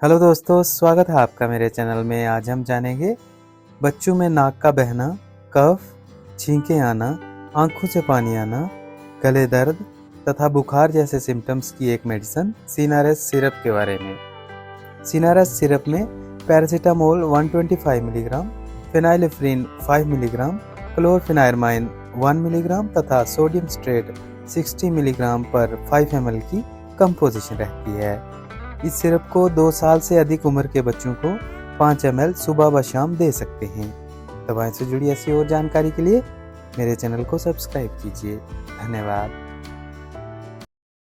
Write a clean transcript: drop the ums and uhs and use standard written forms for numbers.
Hello दोस्तों, स्वागत है आपका मेरे चैनल में। आज हम जानेंगे बच्चों में नाक का बहना, कफ, छींकें आना, आंखों से पानी आना, गले दर्द तथा बुखार जैसे सिम्टम्स की एक मेडिसिन सीनारेस सिरप के बारे में। सीनारेस सिरप में पैरासीटामोल 125 मिलीग्राम, फेनाइलेफ्रिन 5 मिलीग्राम, क्लोरफेनायरमाइन 1 मिलीग्राम तथा सोडियम स्ट्रेट 60 मिलीग्राम पर 5 ml की कंपोजिशन रहती है। इस सिरप को 2 साल से अधिक उम्र के बच्चों को 5 ml सुबह व शाम दे सकते हैं। दवाएं से जुड़ी ऐसी और जानकारी के लिए मेरे चैनल को सब्सक्राइब कीजिए। धन्यवाद।